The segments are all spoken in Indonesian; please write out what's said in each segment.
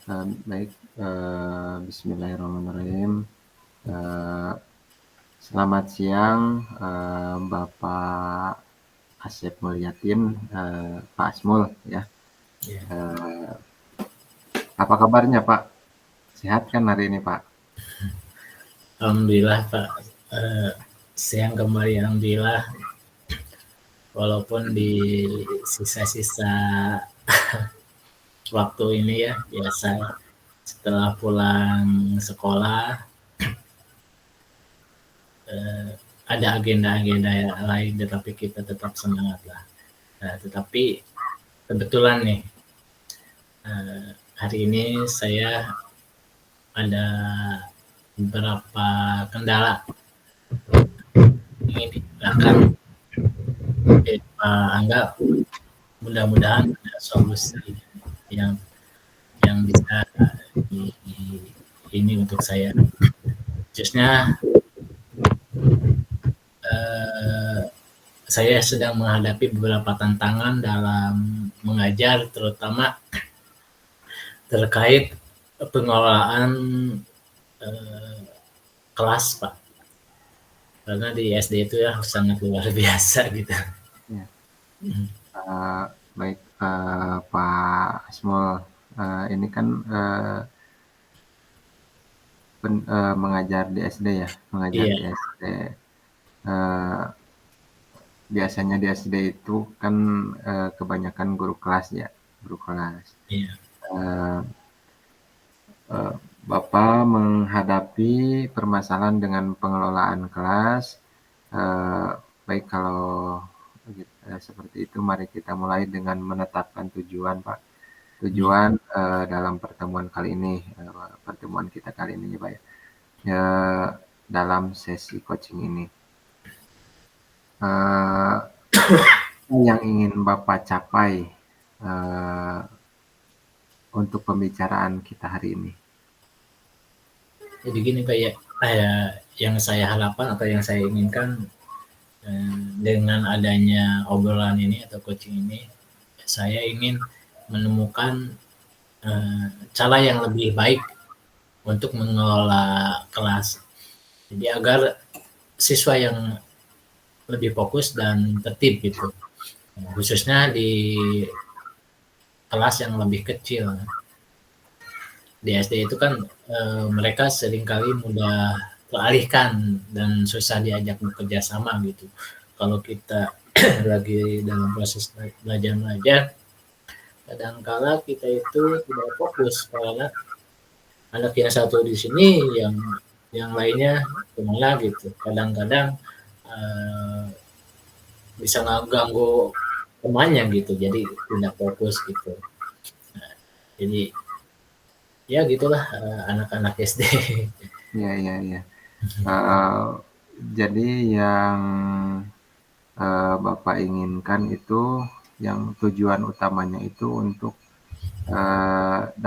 Baik, bismillahirrahmanirrahim. Eee, Selamat siang, Bapak Asep Mulyatin, Pak Asmul ya. Ya, Eee, Apa kabarnya Pak? Sehat kan hari ini Pak? alhamdulillah Pak. Eh, Siang kembali, alhamdulillah. Walaupun di sisa-sisa waktu ini ya, biasa setelah pulang sekolah eh, ada agenda-agenda yang lain, tetapi kita tetap semangat lah. Tetapi kebetulan nih, hari ini saya ada beberapa kendala ingin digunakan. Pak Angga, mudah-mudahan ada solusi yang bisa ini untuk saya. Khususnya eh, saya sedang menghadapi beberapa tantangan dalam mengajar, terutama terkait pengelolaan eh, kelas, Pak. Karena di SD itu ya sangat luar biasa gitu. Ya. Baik, Pak Asmul, ini kan, mengajar di SD ya, mengajar Iya, di SD. Eee, Biasanya di SD itu kan, kebanyakan guru kelas ya, guru kelas. iya. Eee eee, Bapak menghadapi permasalahan dengan pengelolaan kelas, eee, baik kalau seperti itu mari kita mulai dengan menetapkan tujuan, Pak. Tujuan, dalam pertemuan kali ini, pertemuan kita kali ini ya, Pak, ya. Eee, Dalam sesi coaching ini, eee, apa yang ingin Bapak capai, eee, untuk pembicaraan kita hari ini? Jadi gini Pak ya, yang saya harapkan atau yang saya inginkan dengan adanya obrolan ini atau coaching ini, saya ingin menemukan cara yang lebih baik untuk mengelola kelas. Jadi agar siswa yang lebih fokus dan tertib gitu. Khususnya di kelas yang lebih kecil. Di SD itu kan mereka seringkali mudah teralihkan dan susah diajak bekerja sama gitu. Kalau kita lagi dalam proses belajar mengajar, kadangkala kita itu tidak fokus karena anak yang satu di sini, yang lainnya kemana gitu. Kadang-kadang uh, bisa ngeganggu temannya gitu, jadi tidak fokus gitu. Nah, jadi ya gitulah anak-anak SD. Iya iya iya. Eee, jadi yang, Bapak inginkan itu, yang tujuan utamanya itu untuk,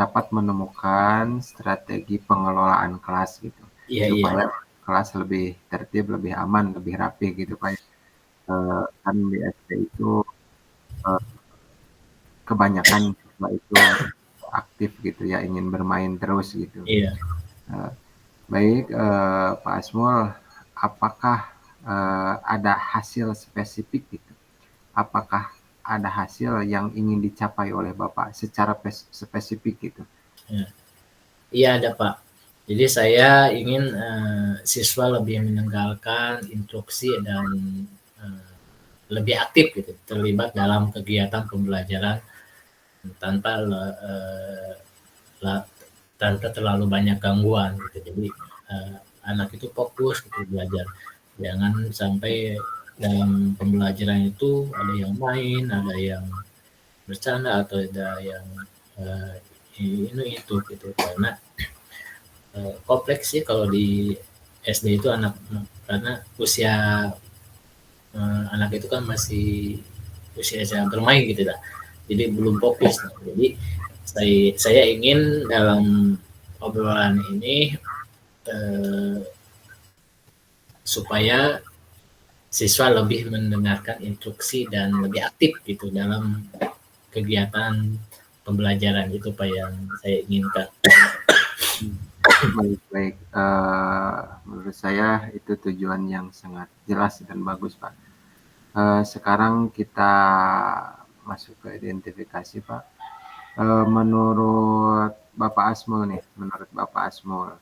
dapat menemukan strategi pengelolaan kelas gitu, Iya, iya, supaya kelas lebih tertib, lebih aman, lebih rapi gitu, Pak, ya. Kan di SD itu, eee, kebanyakan siswa itu aktif gitu ya, ingin bermain terus gitu. iya. Eee, Baik, Pak Asmul, apakah, ada hasil spesifik gitu? Apakah ada hasil yang ingin dicapai oleh Bapak secara spesifik gitu? Iya. Iya ada Pak. Jadi saya ingin siswa lebih meninggalkan instruksi dan eh, lebih aktif gitu, terlibat dalam kegiatan pembelajaran tanpa la- tanpa terlalu banyak gangguan gitu. Jadi eh, anak itu fokus gitu belajar. Jangan sampai dalam pembelajaran itu ada yang main, ada yang bercanda atau ada yang eh, ini itu gitu, karena kompleks sih kalau di SD itu anak, karena usia anak itu kan masih usia bermain gitu lah, jadi belum fokus. Jadi saya ingin dalam obrolan ini eh, supaya siswa lebih mendengarkan instruksi dan lebih aktif gitu dalam kegiatan pembelajaran. Itu Pak yang saya inginkan. Baik. Menurut saya itu tujuan yang sangat jelas dan bagus, Pak. Sekarang kita masuk ke identifikasi, Pak. Menurut Bapak Asmul,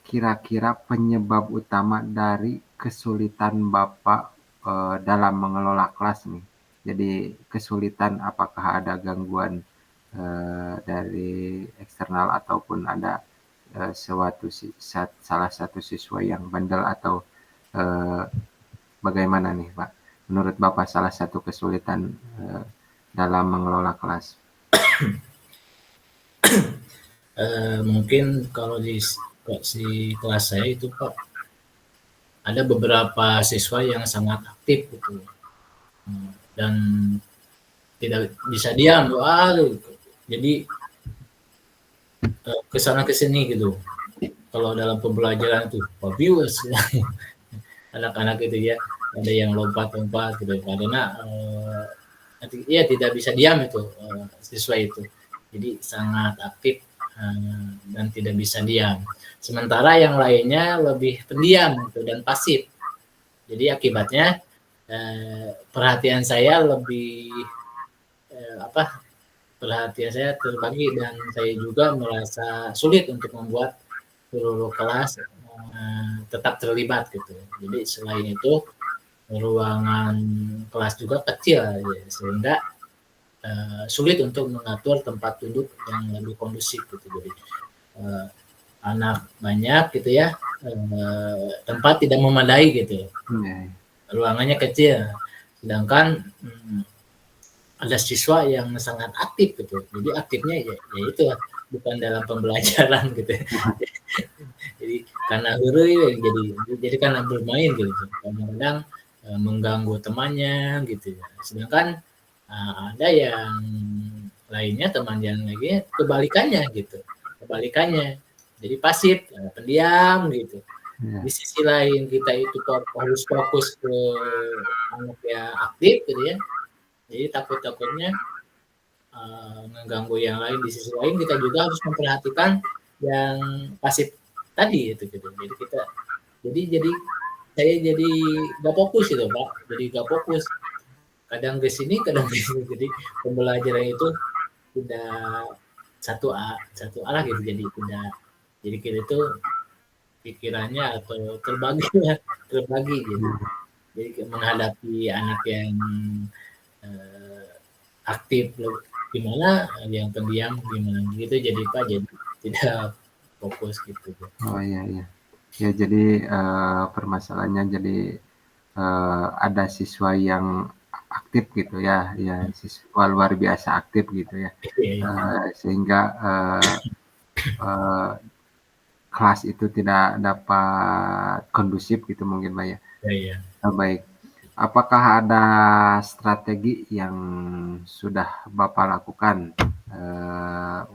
kira-kira penyebab utama dari kesulitan Bapak dalam mengelola kelas nih. Jadi kesulitan apakah ada gangguan dari eksternal ataupun ada salah satu siswa yang bandel atau eh, bagaimana nih Pak? Menurut Bapak salah satu kesulitan dalam mengelola kelas? Mungkin kalau si kelas saya itu Pak, ada beberapa siswa yang sangat aktif gitu. Dan tidak bisa diam doa gitu. Jadi kesana kesini gitu. Kalau dalam pembelajaran itu viewers anak-anak itu ya, ada yang lompat-lompat gitu karena ya tidak bisa diam itu siswa itu. Jadi sangat aktif dan tidak bisa diam. Sementara yang lainnya lebih pendiam gitu, dan pasif. Jadi akibatnya perhatian saya lebih perhatian saya terbagi, dan saya juga merasa sulit untuk membuat seluruh kelas tetap terlibat gitu. Jadi selain itu ruangan kelas juga kecil ya, sehingga sulit untuk mengatur tempat duduk yang lebih kondusif gitu. Jadi anak banyak gitu ya, tempat tidak memadai gitu. Ruangannya kecil, sedangkan ada siswa yang sangat aktif gitu. Jadi aktifnya ya itu bukan dalam pembelajaran gitu. Jadi karena huru ya, jadi karena bermain gitu. Kadang-kadang mengganggu temannya gitu. Sedangkan ada yang lainnya, teman yang lagi kebalikannya gitu. Kebalikannya. Jadi pasif, pendiam gitu. Di sisi lain kita itu harus fokus ke anak yang aktif gitu ya. Jadi takutnya mengganggu yang lain. Di sisi lain kita juga harus memperhatikan yang pasif tadi itu gitu. Jadi saya jadi gak fokus itu Pak. Jadi gak fokus. Kadang ke sini, kadang ke sini. Jadi pembelajaran itu tidak satu arah gitu. Jadi kita itu pikirannya atau terbagi gitu. Jadi menghadapi anak yang aktif gimana, yang pendiam gimana gitu. Jadi Pak jadi tidak fokus gitu. Oh iya. Ya jadi permasalahannya jadi ada siswa yang aktif gitu ya, siswa luar biasa aktif gitu ya, sehingga kelas itu tidak dapat kondusif gitu mungkin Pak ya. Iya. Baik. Apakah ada strategi yang sudah Bapak lakukan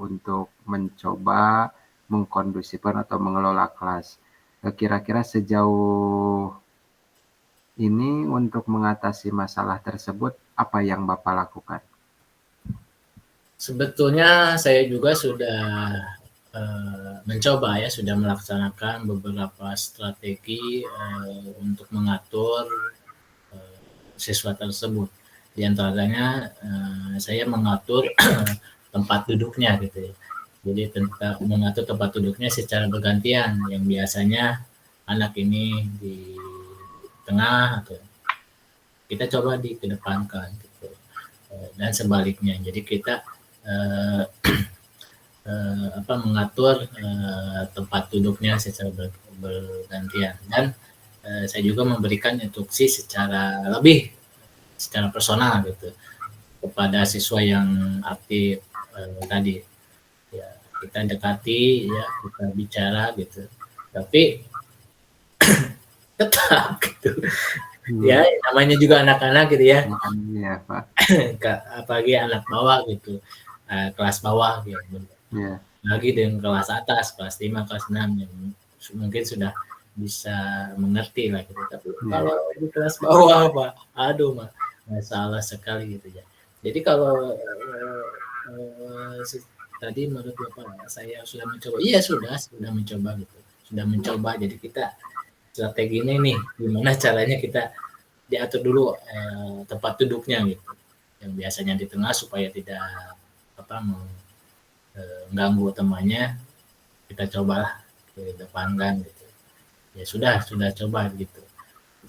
untuk mencoba mengkondusifkan atau mengelola kelas? Kira-kira sejauh ini untuk mengatasi masalah tersebut apa yang Bapak lakukan? Sebetulnya saya juga sudah mencoba ya, sudah melaksanakan beberapa strategi untuk mengatur siswa tersebut. Di antaranya saya mengatur tempat duduknya gitu ya. Jadi mengatur tempat duduknya secara bergantian, yang biasanya anak ini di tengah atau kita coba dikedepankan gitu. Dan sebaliknya. Jadi kita mengatur tempat duduknya secara bergantian, dan saya juga memberikan instruksi secara personal gitu kepada siswa yang aktif tadi ya. Kita dekati ya, kita bicara gitu, tapi tetap gitu ya, namanya juga anak-anak gitu ya. Iya Pak. Apalagi anak bawah gitu, kelas bawah gitu. Lagi dengan kelas atas, kelas 5, kelas 6 yang mungkin sudah bisa mengerti lah gitu. Tapi kalau di kelas bawah Pak, aduh masalah sekali gitu ya. Jadi kalau Tadi menurut Bapak saya sudah mencoba. Iya sudah mencoba gitu. Sudah mencoba. Jadi kita strateginya nih, gimana caranya kita diatur dulu tempat duduknya gitu. Yang biasanya di tengah supaya tidak mengganggu temannya. Kita cobalah ke depan kan gitu. Ya sudah coba gitu.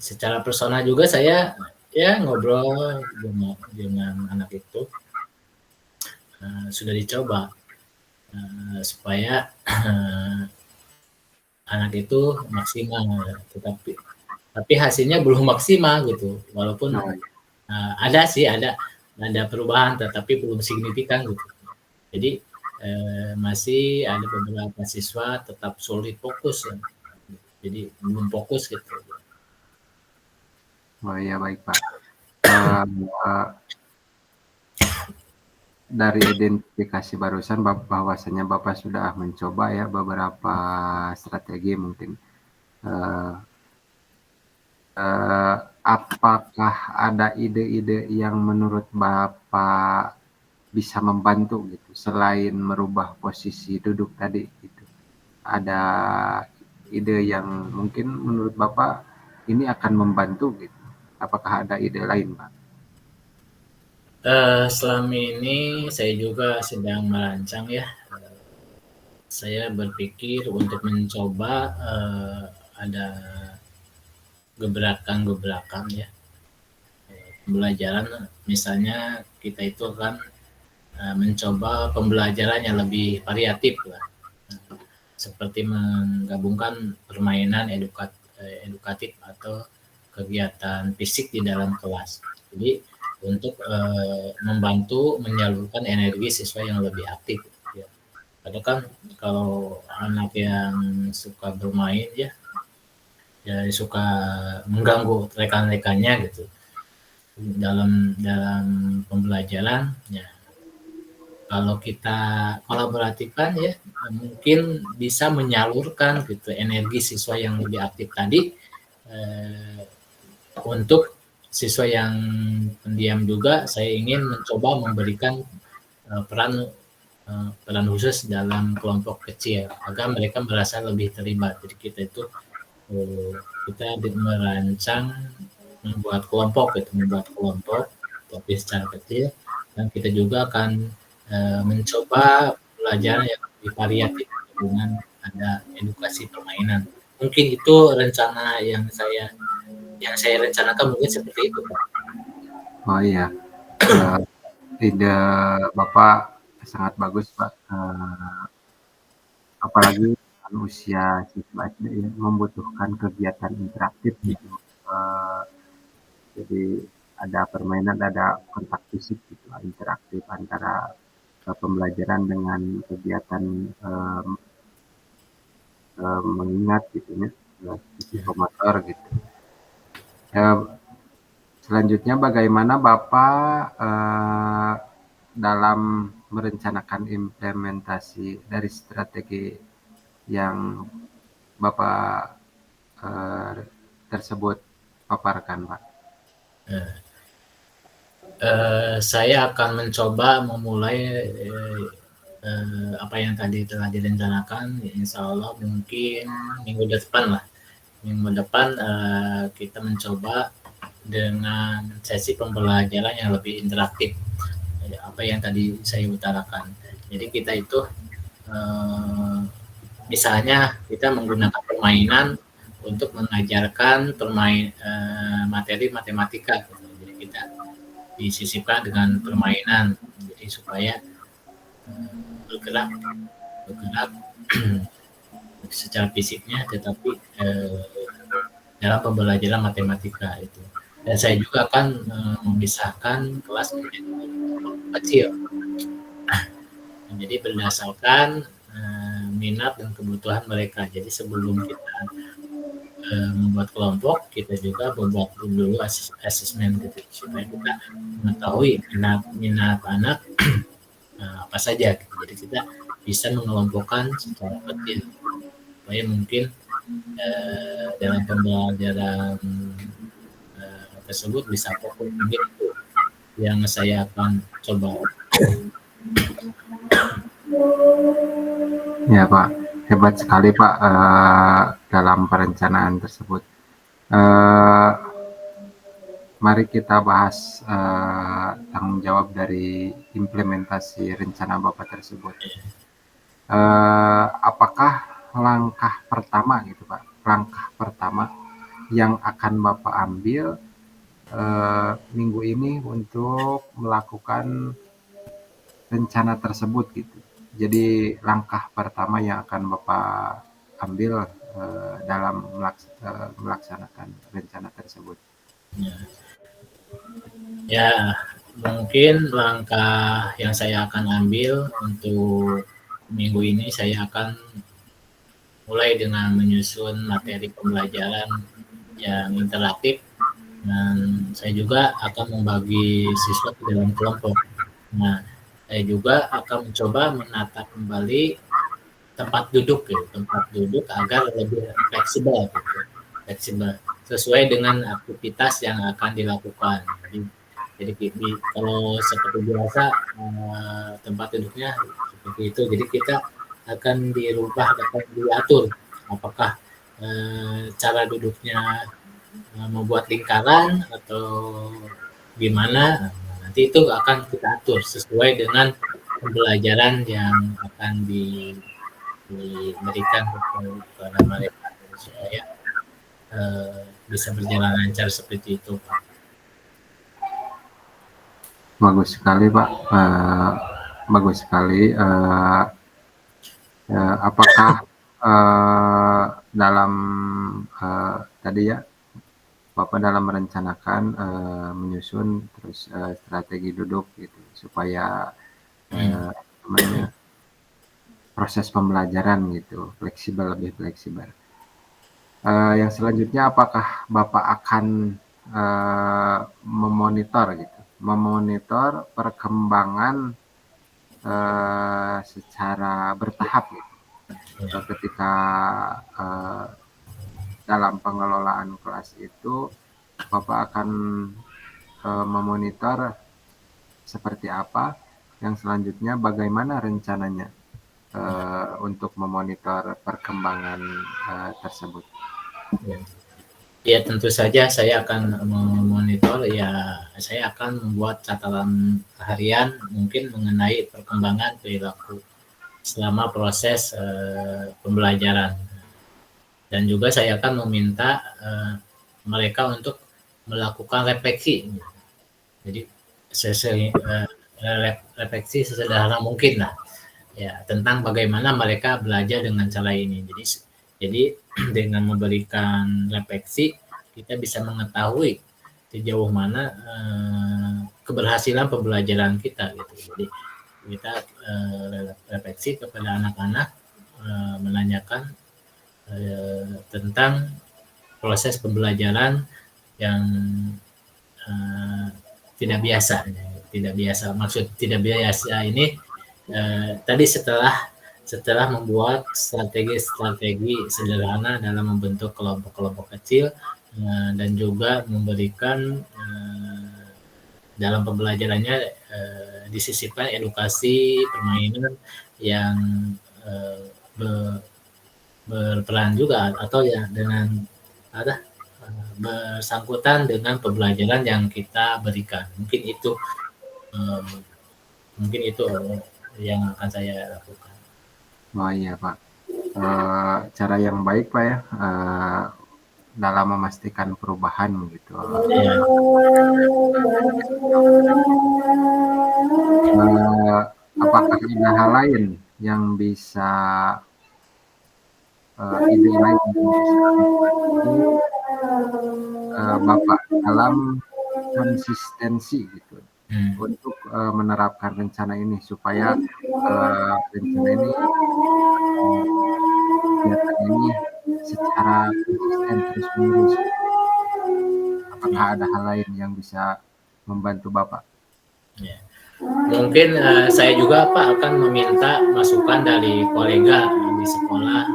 Secara personal juga saya ya ngobrol dengan anak itu sudah dicoba supaya anak itu maksimal, tapi hasilnya belum maksimal gitu. Walaupun Nah, ada perubahan, tetapi belum signifikan gitu. Jadi masih ada beberapa siswa tetap sulit fokus ya. Jadi belum fokus gitu. oh iya baik Pak. Dari identifikasi barusan bahwasanya Bapak sudah mencoba ya beberapa strategi mungkin. Eh, Apakah ada ide-ide yang menurut Bapak bisa membantu gitu selain merubah posisi duduk tadi gitu? Ada ide yang mungkin menurut Bapak ini akan membantu gitu? Apakah ada ide lain, Pak? Selama ini saya juga sedang merancang ya. Saya berpikir untuk mencoba ada gebrakan-gebrakan ya pembelajaran. Misalnya kita itu akan mencoba pembelajaran yang lebih variatif lah, seperti menggabungkan permainan edukatif atau kegiatan fisik di dalam kelas. Jadi untuk membantu menyalurkan energi siswa yang lebih aktif. Ya. Karena kan kalau anak yang suka bermain ya suka mengganggu rekan-rekannya gitu dalam dalam pembelajaran ya. Kalau kita kolaboratifkan ya mungkin bisa menyalurkan gitu energi siswa yang lebih aktif tadi eh, untuk siswa yang pendiam juga saya ingin mencoba memberikan peran khusus dalam kelompok kecil agar mereka merasa lebih terlibat. Jadi kita merancang membuat kelompok tapi secara kecil, dan kita juga akan mencoba pelajaran yang lebih variatif dengan ada edukasi permainan. Mungkin itu rencana yang saya rencanakan mungkin seperti itu, Pak. Oh iya, ide Bapak sangat bagus, Pak. Apalagi usia siswa SD ya, membutuhkan kegiatan interaktif gitu. Eh, jadi ada permainan, ada kontak fisik gitu, interaktif antara pembelajaran dengan kegiatan mengingat gitu ya, psikomotor gitu. Selanjutnya bagaimana Bapak dalam merencanakan implementasi dari strategi yang Bapak tersebut paparkan, Pak? Saya akan mencoba memulai apa yang tadi telah direncanakan, insya Allah mungkin minggu depan lah. Minggu depan kita mencoba dengan sesi pembelajaran yang lebih interaktif, apa yang tadi saya utarakan. Jadi kita itu misalnya kita menggunakan permainan untuk mengajarkan materi matematika. Jadi kita disisipkan dengan permainan, jadi supaya bergerak secara fisiknya, tetapi dalam pembelajaran matematika itu. Dan saya juga akan memisahkan kelas kecil. Jadi berdasarkan minat dan kebutuhan mereka. Jadi sebelum kita membuat kelompok, kita juga membuat dulu asesmen gitu, supaya kita mengetahui minat anak apa saja. Jadi kita bisa mengelompokkan secara kecil, supaya mungkin dalam pembelajaran tersebut bisa fokus. Mungkin itu yang saya akan coba. Ya Pak, hebat sekali Pak dalam perencanaan tersebut. Mari kita bahas tanggung jawab dari implementasi rencana Bapak tersebut. Apakah langkah pertama gitu Pak, langkah pertama yang akan Bapak ambil minggu ini untuk melakukan rencana tersebut gitu. Jadi langkah pertama yang akan Bapak ambil dalam melaksanakan rencana tersebut. Ya, mungkin langkah yang saya akan ambil untuk minggu ini, saya akan mulai dengan menyusun materi pembelajaran yang interaktif, dan saya juga akan membagi siswa ke dalam kelompok. Nah, saya juga akan mencoba menata kembali tempat duduk agar lebih fleksibel gitu. Fleksibel sesuai dengan aktivitas yang akan dilakukan. Jadi kalau seperti biasa tempat duduknya seperti itu. Jadi kita akan dirubah, akan diatur apakah cara duduknya membuat lingkaran atau gimana. Nanti itu akan kita atur sesuai dengan pembelajaran yang akan diberikan kepada mereka supaya bisa berjalan lancar seperti itu, Pak. Bagus sekali Pak, bagus sekali. Apakah dalam tadi ya Bapak dalam merencanakan menyusun terus strategi duduk gitu supaya namanya proses pembelajaran gitu lebih fleksibel. Yang selanjutnya apakah Bapak akan memonitor perkembangan secara bertahap gitu. Ketika dalam pengelolaan kelas itu Bapak akan memonitor seperti apa, yang selanjutnya bagaimana rencananya untuk memonitor perkembangan tersebut. Ya, tentu saja saya akan memonitor, ya saya akan membuat catatan harian mungkin mengenai perkembangan perilaku selama proses pembelajaran. Dan juga saya akan meminta mereka untuk melakukan refleksi. Jadi refleksi sesederhana mungkin lah ya tentang bagaimana mereka belajar dengan cara ini. Jadi dengan memberikan refleksi kita bisa mengetahui sejauh mana keberhasilan pembelajaran kita gitu. Jadi kita refleksi kepada anak-anak, menanyakan tentang proses pembelajaran yang tidak biasa. Maksud tidak biasa ini tadi setelah membuat strategi sederhana dalam membentuk kelompok-kelompok kecil dan juga memberikan dalam pembelajarannya disisipkan edukasi permainan yang berperan juga atau ya dengan bersangkutan dengan pembelajaran yang kita berikan. Mungkin itu yang akan saya lakukan. Oh iya Pak, cara yang baik Pak ya dalam memastikan perubahan gitu. Ya. Apakah ada hal lain yang bisa ide lain yang bisa Bapak dalam konsistensi gitu untuk menerapkan rencana ini supaya rencana ini kegiatan ini secara konsisten terus menerus. Apakah ada hal lain yang bisa membantu Bapak? Ya. Mungkin saya juga Pak akan meminta masukan dari kolega di sekolah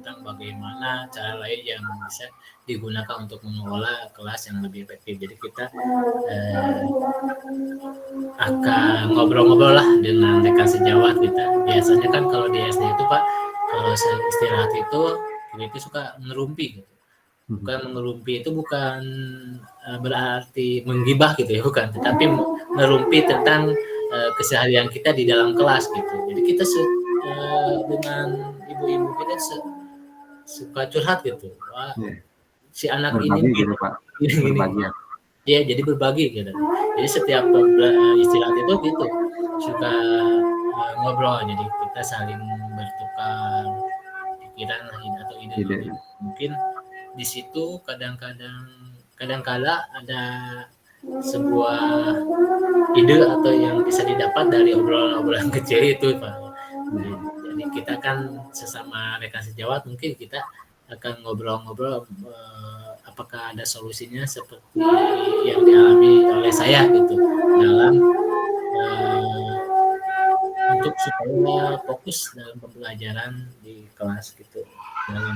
tentang bagaimana cara lain yang bisa digunakan untuk mengelola kelas yang lebih efektif. Jadi kita akan ngobrol-ngobrol lah dengan rekan sejawat kita. Biasanya kan kalau di SD itu Pak, kalau istirahat itu kita itu suka ngerumpi gitu. Bukan mengerumpi itu bukan berarti menggibah gitu ya, bukan, tetapi ngerumpi tentang keseharian kita di dalam kelas gitu. Jadi kita dengan ibu-ibu kita suka curhat gitu. Wah, si anak ini Berbagi gitu Pak, gini-gini. berbagi ya. Ya, jadi berbagi gitu. Jadi setiap istirahat itu gitu suka ngobrol. Jadi kita saling bertukar pikiran atau ide-ide. Mungkin di situ kadang-kala ada sebuah ide atau yang bisa didapat dari obrolan-obrolan kecil itu Pak. Jadi kita kan sesama rekan sejawat mungkin kita akan ngobrol-ngobrol apakah ada solusinya seperti yang dialami oleh saya gitu dalam untuk supaya fokus dalam pembelajaran di kelas gitu, dalam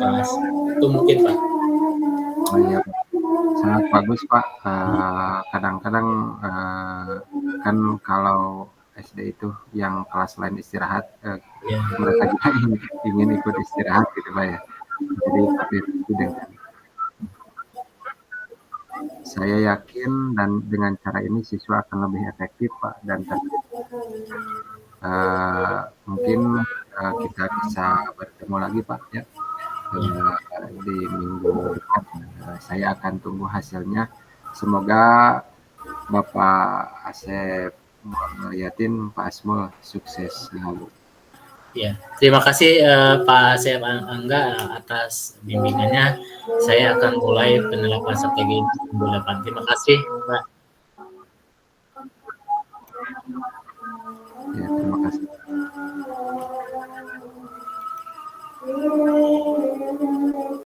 kelas itu mungkin Pak. Oh iya Pak, sangat bagus Pak. Kadang-kadang kan kalau SD itu yang kelas lain istirahat, mereka juga ingin ikut istirahat gitu Pak ya. Jadi itu dengan saya yakin dan dengan cara ini siswa akan lebih efektif Pak, dan mungkin kita bisa bertemu lagi Pak ya di minggu depan. Saya akan tunggu hasilnya. Semoga Bapak Asep Yatin, Pak Asmul sukses selalu. Ya, terima kasih Pak Asep Angga atas bimbingannya. Saya akan mulai penerapan strategi minggu depan. Terima kasih Pak. Ya, terima kasih.